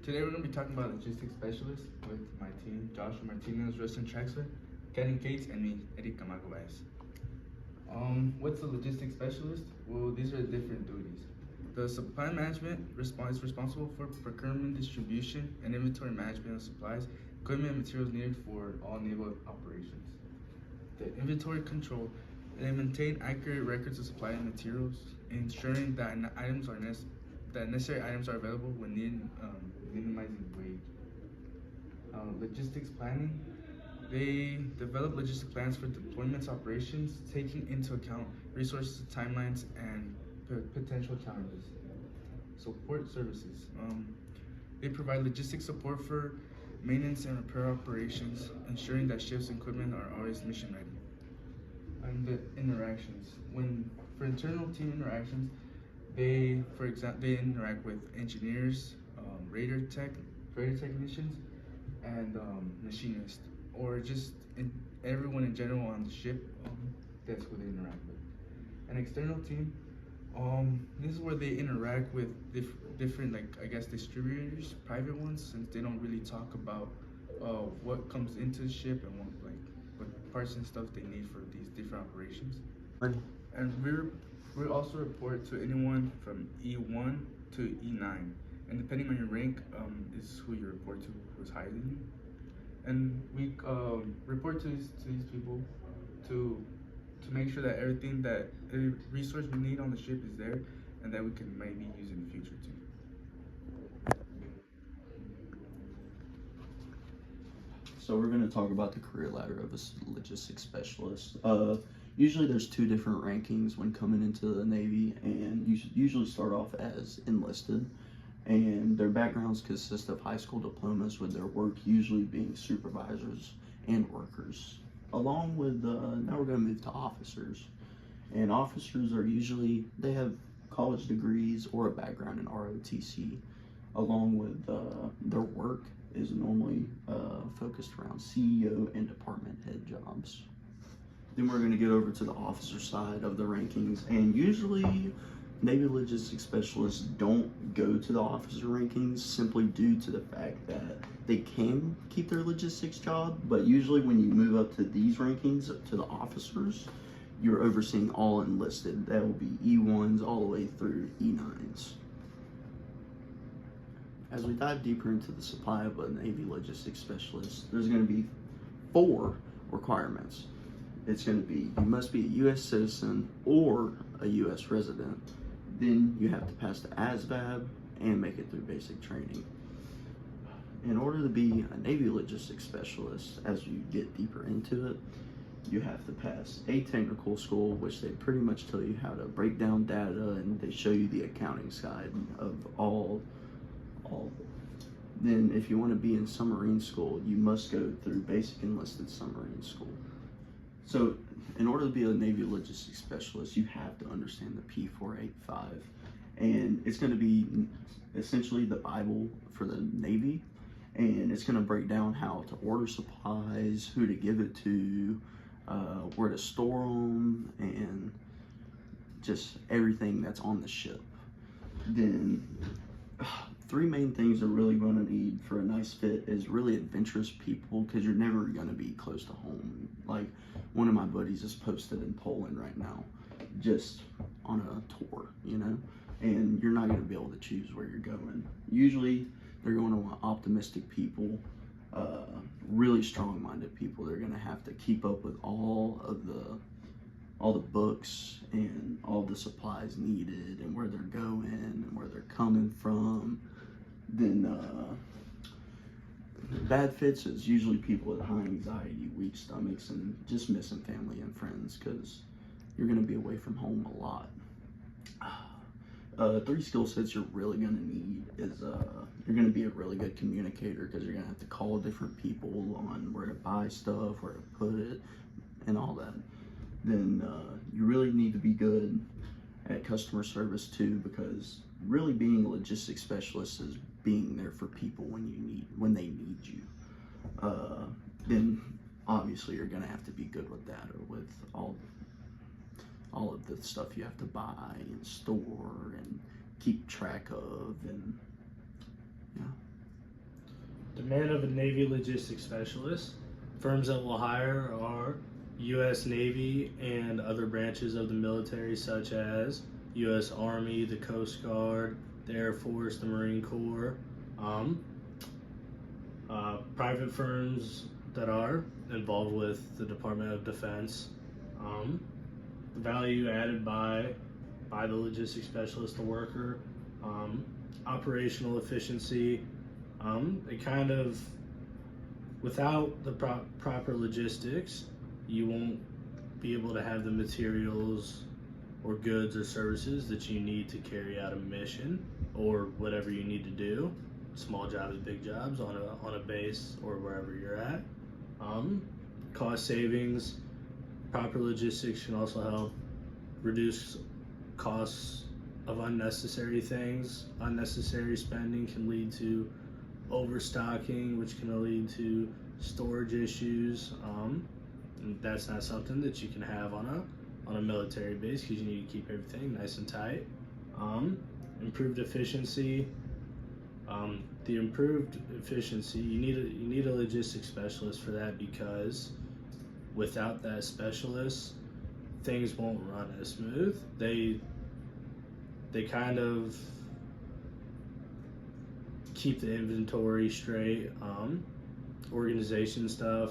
Today we're going to be talking about logistics specialists with my team, Joshua Martinez, Rustin Traxler, Kenny Gates, and me, Eric Camago Baez. What's a logistics specialist? Well, these are the different duties. The supply management is responsible for procurement, distribution, and inventory management of supplies, equipment, and materials needed for all naval operations. The inventory control, they maintain accurate records of supply and materials, ensuring that that necessary items are available when needed, minimizing waste. Logistics planning, they develop logistic plans for deployments operations, taking into account resources, timelines, and potential challenges. Support services, they provide logistic support for maintenance and repair operations, ensuring that ships and equipment are always mission ready. And the interactions, when for internal team interactions, they interact with engineers, radar technicians, and machinists, or just everyone in general on the ship. That's who they interact with. An external team, this is where they interact with different, like, I guess, distributors, private ones, since they don't really talk about what comes into the ship and what parts and stuff they need for these different operations. And we also report to anyone from E1 to E9, and depending on your rank, is who you report to, who's higher than you. And we report to these people to make sure that every resource we need on the ship is there, and that we can maybe use in the future too. So we're going to talk about the career ladder of a logistics specialist. Usually there's two different rankings when coming into the Navy, and you should usually start off as enlisted, and their backgrounds consist of high school diplomas, with their work usually being supervisors and workers. Along with, now we're going to move to officers, and officers are usually, they have college degrees or a background in ROTC, along with their work is normally focused around CEO and department head jobs. Then we're going to get over to the officer side of the rankings, and usually Navy logistics specialists don't go to the officer rankings simply due to the fact that they can keep their logistics job, but usually when you move up to these rankings, to the officers, you're overseeing all enlisted. That will be E1s all the way through E9s. As we dive deeper into the supply of a Navy logistics specialist, there's going to be 4 requirements. It's going to be, you must be a U.S. citizen or a U.S. resident. Then you have to pass the ASVAB and make it through basic training. In order to be a Navy logistics specialist, as you get deeper into it, you have to pass a technical school, which they pretty much tell you how to break down data, and they show you the accounting side of all. Then if you want to be in submarine school, you must go through basic enlisted submarine school. So in order to be a Navy logistics specialist, you have to understand the P485, and it's going to be essentially the Bible for the Navy, and it's going to break down how to order supplies, who to give it to, where to store them, and just everything that's on the ship. Then 3 main things they're really going to need for a nice fit is really adventurous people, because you're never going to be close to home. Like, one of my buddies is posted in Poland right now, just on a tour, you know, and you're not going to be able to choose where you're going. Usually they're going to want optimistic people, really strong-minded people. They're going to have to keep up with all the books and all the supplies needed, and where they're going and where they're coming from. Then bad fits is usually people with high anxiety, weak stomachs, and just missing family and friends, because you're going to be away from home a lot. 3 skill sets you're really going to need is you're going to be a really good communicator, because you're going to have to call different people on where to buy stuff, where to put it, and all that. Then you really need to be good at customer service too, because really being a logistics specialist is being there for people when they need you. Then obviously you're going to have to be good with data, with all of the stuff you have to buy and store and keep track of, and yeah. Demand of a Navy logistics specialist. Firms that will hire are U.S. Navy and other branches of the military, such as U.S. Army, the Coast Guard, the Air Force, the Marine Corps. Private firms that are involved with the Department of Defense. The value added by the logistics specialist, the worker. Operational efficiency. It kind of, without the proper logistics, you won't be able to have the materials or goods or services that you need to carry out a mission or whatever you need to do. Small jobs, big jobs on a base or wherever you're at. Cost savings. Proper logistics can also help reduce costs of unnecessary things. Unnecessary spending can lead to overstocking, which can lead to storage issues. And that's not something that you can have on a military base, because you need to keep everything nice and tight. Improved efficiency. The improved efficiency, you need a logistics specialist for that, because without that specialist, things won't run as smooth. They kind of keep the inventory straight, organization stuff.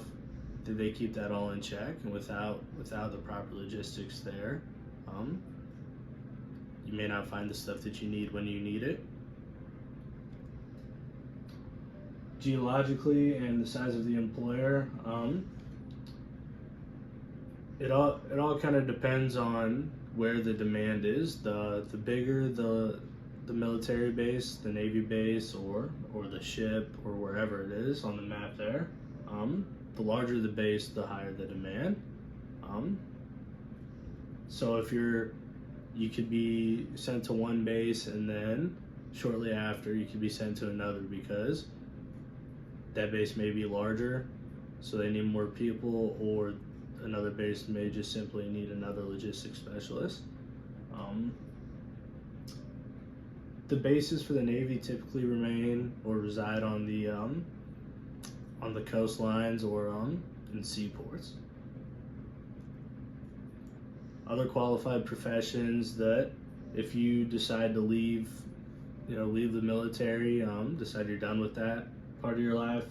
They keep that all in check, and without the proper logistics there, you may not find the stuff that you need when you need it. Geologically and the size of the employer, it all kind of depends on where the demand is. The bigger the military base, the Navy base, or the ship, or wherever it is on the map there, the larger the base, the higher the demand. So if you could be sent to one base, and then shortly after you could be sent to another, because that base may be larger, so they need more people, or another base may just simply need another logistics specialist. The bases for the Navy typically remain or reside on the coastlines or in seaports. Other qualified professions that, if you decide to leave the military, decide you're done with that part of your life,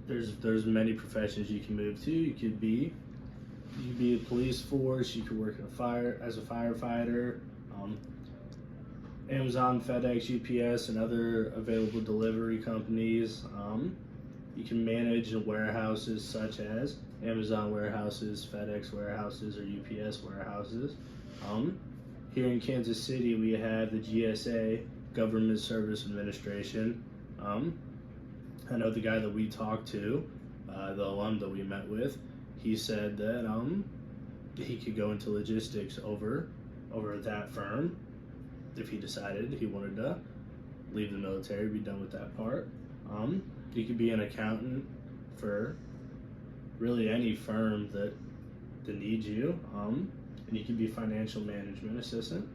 there's many professions you can move to. You could be a police force. You could work as a firefighter. Amazon, FedEx, UPS, and other available delivery companies. You can manage warehouses such as Amazon warehouses, FedEx warehouses, or UPS warehouses. Here in Kansas City, we have the GSA, Government Service Administration. I know the guy that we talked to, the alum that we met with, he said that he could go into logistics over at that firm if he decided he wanted to leave the military, be done with that part. You could be an accountant for really any firm that needs you, and you could be financial management assistant.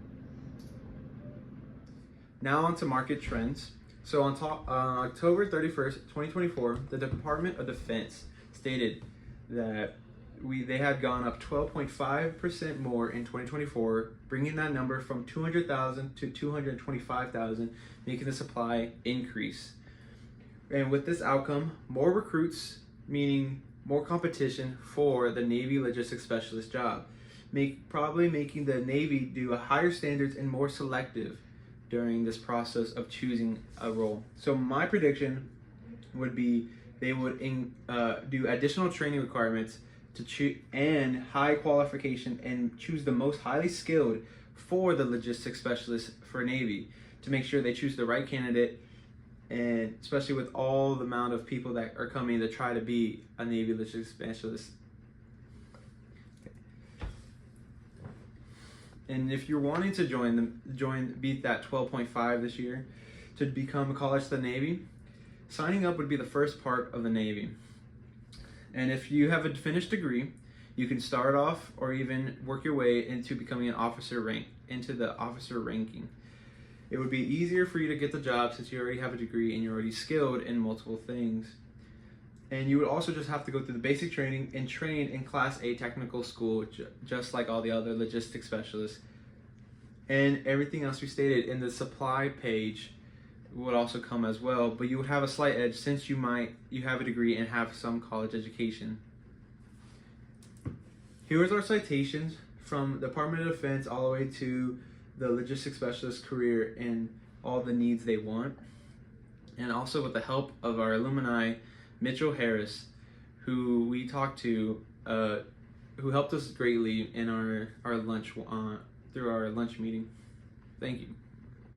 Now on to market trends. So on October 31st, 2024, the Department of Defense stated that they had gone up 12.5% more in 2024, bringing that number from 200,000 to 225,000, making the supply increase. And with this outcome, more recruits, meaning more competition for the Navy logistics specialist job, probably making the Navy do a higher standards and more selective during this process of choosing a role. So my prediction would be they would do additional training requirements to choose and high qualification, and choose the most highly skilled for the logistics specialist for Navy, to make sure they choose the right candidate, and especially with all the amount of people that are coming to try to be a Navy logistics specialist. And if you're wanting to beat that 12.5 this year to become a college to the Navy, signing up would be the first part of the Navy. And if you have a finished degree, you can start off or even work your way into becoming an officer ranking. It would be easier for you to get the job since you already have a degree and you're already skilled in multiple things. And you would also just have to go through the basic training and train in Class A technical school, just like all the other logistics specialists. And everything else we stated in the supply page would also come as well, but you would have a slight edge since you have a degree and have some college education. Here's our citations from the Department of Defense all the way to the logistics specialist career and all the needs they want. And also with the help of our alumni, Mitchell Harris, who we talked to, who helped us greatly in our lunch through our lunch meeting. Thank you.